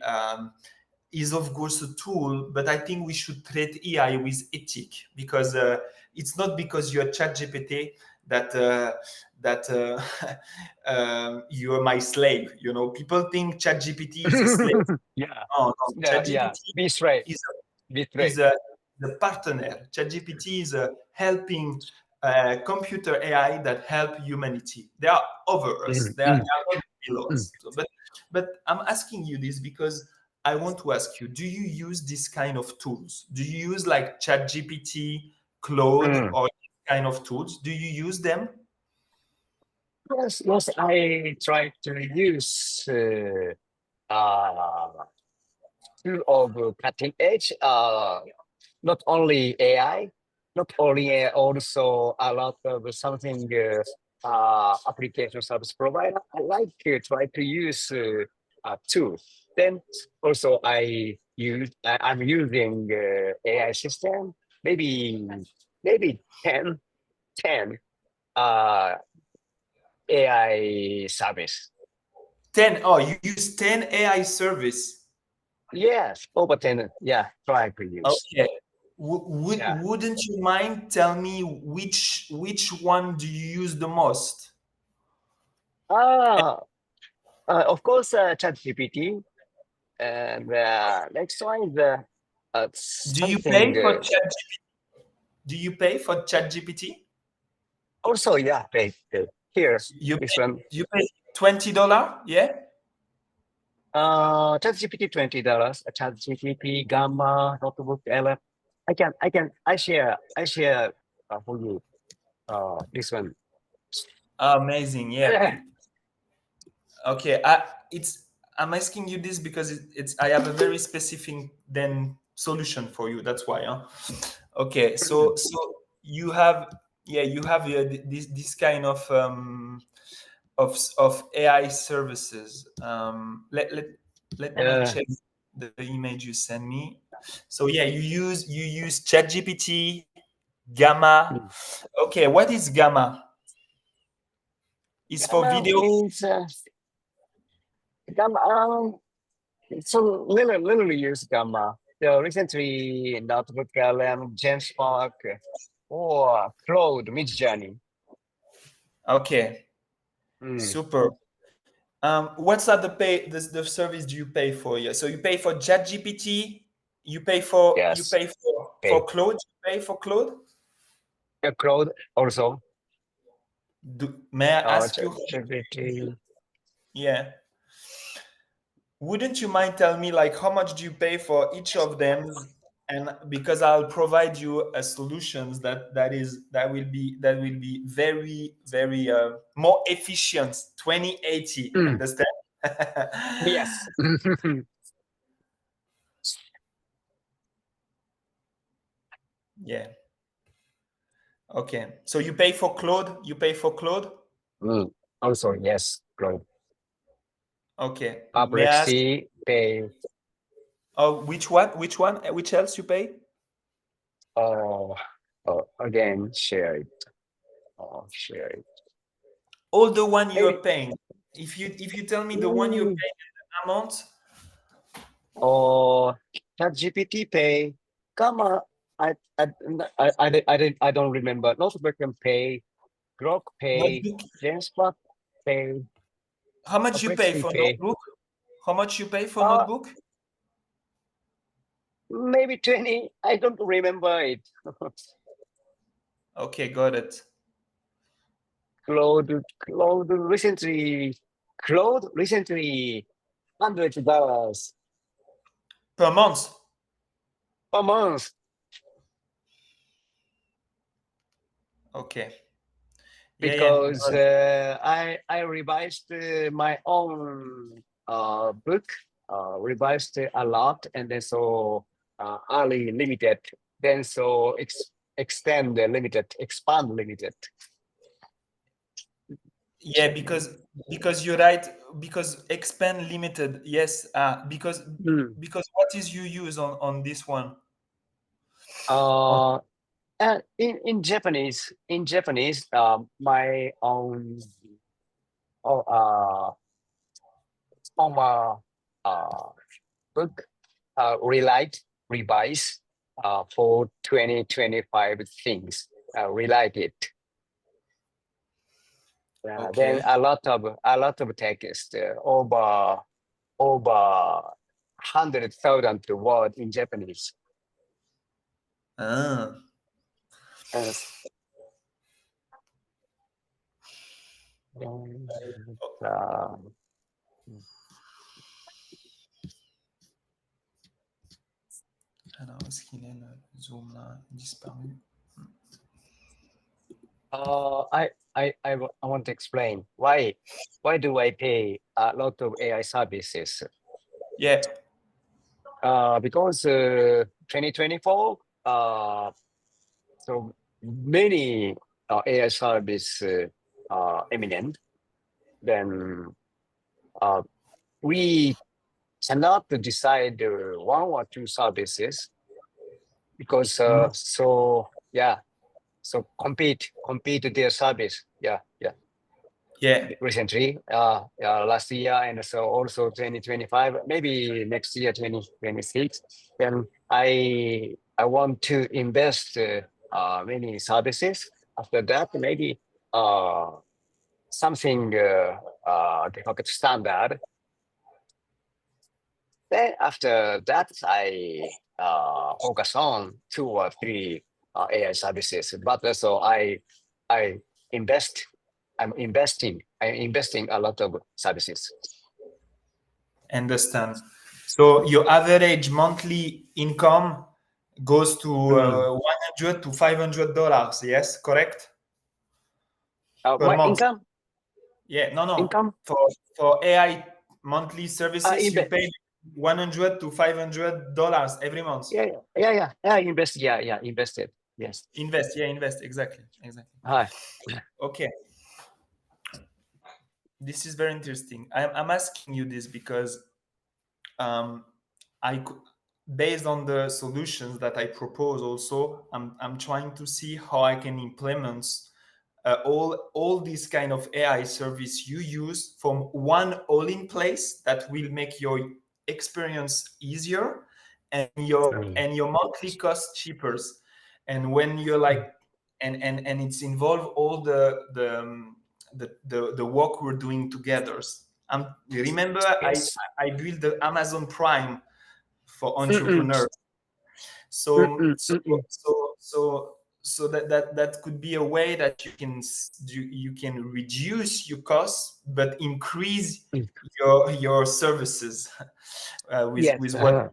is of course a tool, but I think we should treat AI with ethic because it's not because you're ChatGPT that you are my slave. You know, people think ChatGPT is a slave. Yeah, No, no. yeah. ChatGPT Be straight. is Be is straight. a the partner. ChatGPT is helping computer AI that help humanity. They are over us. Mm, They mm, are not below mm. us. So, but I'm asking you this because I want to ask you: do you use this kind of tools? Do you use like ChatGPT, Claude, Mm. or this kind of tools? Do you use them? Yes, yes. I try to use uh, tool of cutting edge. Not only AI, not only also a lot of something application service provider. I like to try to use tool. Then also I'm using AI system. Maybe maybe 10 uh, AI service. 10. Oh, you use 10 AI service. Yes, over 10. Yeah, try to use. Okay. Yeah. Wouldn't you mind tell me which one do you use the most? Ah, of course, ChatGPT. And next one is Do you pay something. for Chat? Do you pay for ChatGPT? Also, yeah, here You this pay one. $20? Yeah. ChatGPT $20. ChatGPT Gamma Notebook LF. I share for you. This one. Amazing. Yeah. Yeah. Okay. It's I'm asking you this because it's I have a very specific then solution for you. That's why. Huh? Okay. So you have you have this kind of AI services. Let me Uh, check the image you send me. So yeah, you use ChatGPT, Gamma. mm. Okay, what is Gamma? Is for Gamma video. means Gamma. So literally use Gamma. So recently, Notebook LM, James Park, or Claude Mid Journey. Okay, Mm. super. What's the pay? The service do you pay for? Yeah, so you pay for ChatGPT. You Yes. pay for Okay. Claude. You pay for Claude. Claude also. May I ask you? ChatGPT. Yeah. Wouldn't you mind tell me like how much do you pay for each of them? And because I'll provide you a solutions that will be very more efficient 2080. Mm. Understand? Yes. Yeah. Okay. So you pay for Claude? You pay for Claude? Also, yes, Claude. Okay. May I ask? Perplexity pay. Oh, which one? Which one? Which else you pay? Uh, Again, share it. Share it. All the one you Maybe. are paying. If you tell me the one you're Mm, paying amount, or ChatGPT pay. Come on. I I I don't remember. Notebook can pay. Grok pay. notebook. Genspot pay. How much you pay Perplexity for pay. notebook? How much you pay for Uh, notebook? Maybe 20. I don't remember it. Okay, got it. Claude recently. Claude recently $100 Per month. per month. Okay. Yeah, yeah. Because I revised my own book, revised it a lot, and then so early limited, then so extend the limited, expand limited. Yeah, because you're right. Because expand limited. Yes. Mm. Because what is you use on this one? On, Uh, and in Japanese, my own oh, former book, relight, revise for 2025 things related. Then okay. a lot of text, over 100,000 word in Japanese. Ah. Yes. Uh, Alors, est-ce qu'il est le zoom là disparu? I want to explain why do I pay a lot of AI services? Yeah. Because 2024, so many AI service eminent, then uh, we cannot decide one or two services because Mm. so yeah, so compete their service. Yeah. Yeah. Recently, last year, and so also 2025, maybe next year 2026. Then I want to invest many services. After that, maybe something the market standard. Then after that, I focus on two or three AI services. But also I invest. I'm investing a lot of services. Understand. So your average monthly income goes to Mm. 100 to $500. Yes, correct? Per My month. income, Yeah. No, no. income, For AI monthly services, you invest. pay 100 to $500 every month. Yeah. Invest. Yeah. Invested. Yes. Invest. Yeah, invest. Exactly. Exactly. Hi. Okay. This is very interesting. I'm asking you this because um, based on the solutions that I propose, also, I'm trying to see how I can implement all these kind of AI service you use from one all in place that will make your experience easier and Mm. your monthly cost cheaper. And when you're like, and it's involve all the work we're doing together. Remember, Yes. I built the Amazon Prime for Mm-mm. entrepreneurs. So Mm-mm. so Mm-mm. so so so that could be a way that you can reduce your costs but increase Mm. your services with Yes. what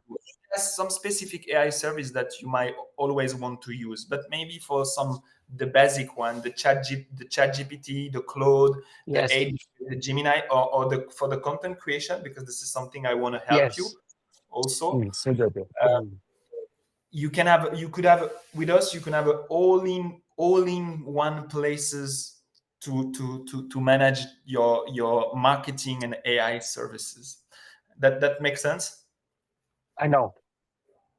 has some specific AI service that you might always want to use, but maybe for some the basic one, the chat GPT, the Claude, the Yes. Edge, the Gemini, or the for the content creation, because this is something I want to help you Yes. also. So good. Mm. you could have with us, you can have all in one places to manage your marketing and AI services. That makes sense? I know.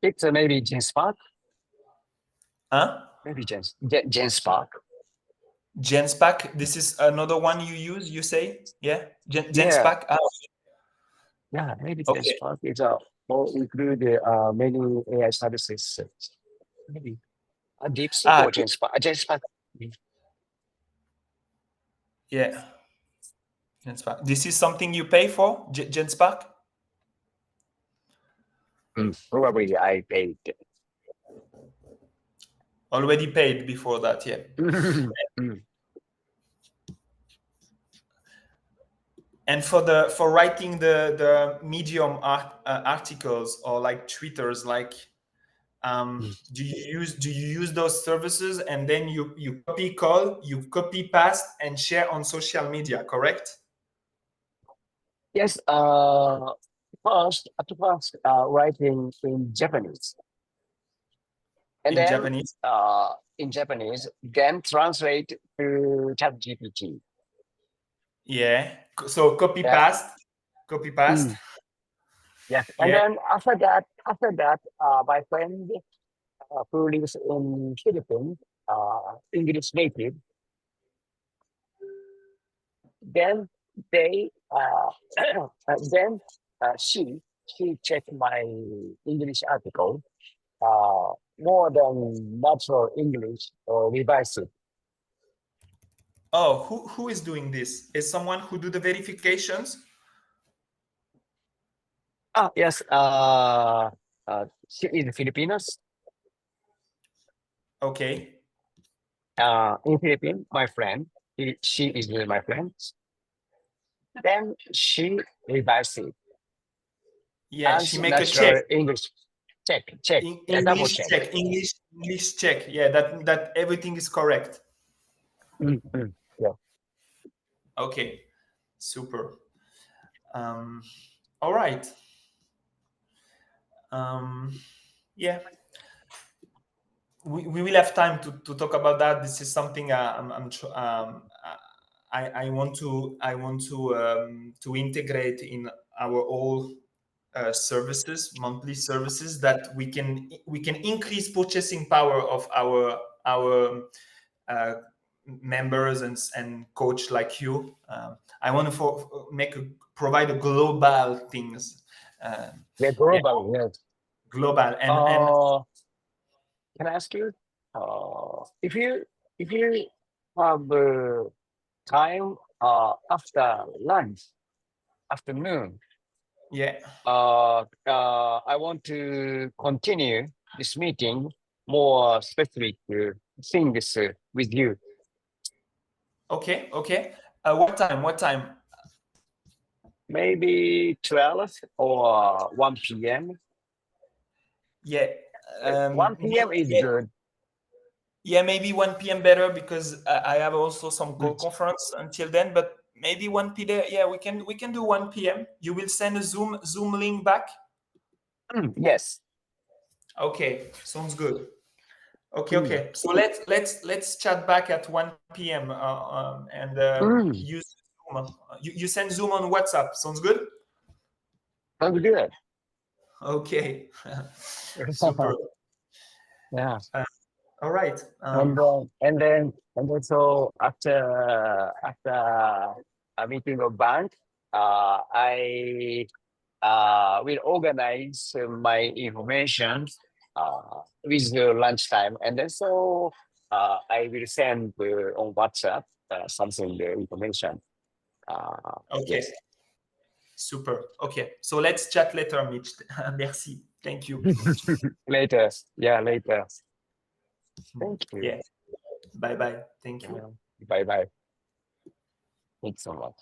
It's maybe GenSpark. Huh? Maybe GenSpark. GenSpack, this is another one you use, you say? Yeah? Yeah, GenSpack? Ah, yeah, maybe okay. GenSpark is will include many AI services. Maybe a DeepSeek Ah, or GenSpark. GenSpark. yeah. GenSpark. This is something you pay for, GenSpark? Probably I paid. Already paid before that, yeah. And for writing the Medium articles or like Twitters, like do you use those services, and then you copy paste and share on social media, correct? Yes, at first, writing in Japanese, and In then Japanese? in Japanese, then translate to ChatGPT. Yeah. So copy Yeah, paste, copy paste. mm, yes, and Yeah. then after that, my friend who lives in Philippines, English native, then they then she checked my English article, more than natural English or revise it. Oh, who is doing this? Is someone who do the verifications? Ah, yes. She is Filipinos. Okay. In Philippines, my friend. She is my friend. Then she revised it Yeah, as she make a check. natural English. Check. Yeah, double English check. check. English check. Yeah, that everything is correct. Yeah. Okay. Super. Um, all right. Um, yeah, we will have time to talk about that. This is something I want to integrate in our all monthly services, that we can increase purchasing power of our uh, members and coach like you. I want to provide a global things. Uh, Yeah, yeah, global. Yes. global and Uh, can I ask you? If you have time after lunch, afternoon, yeah. I want to continue this meeting more specific things with you. Okay, okay. What time? What time? Maybe 12 or 1 p.m. Yeah. 1 p.m. is Yeah, good. yeah, maybe 1 p.m. better, because I have also some Mm. call conference until then. But maybe 1 p.m. Yeah, we can do 1 p.m. You will send a Zoom link back. Yes. Okay, sounds good. Okay, Mm. okay. So let's chat back at 1 p.m. And Mm. use Zoom. You send Zoom on WhatsApp. Sounds good. Sounds good. Okay, super. Yeah. Uh, all right. And then so after a meeting of bank, I will organize my information with the lunchtime, and then so I will send on WhatsApp something the information. Okay, Yes. super. Okay, so let's chat later, Mitch. Merci. Thank you. Later. Yeah, later. Thank you. Yeah. Bye bye. Thank you. Bye bye. Thanks so much.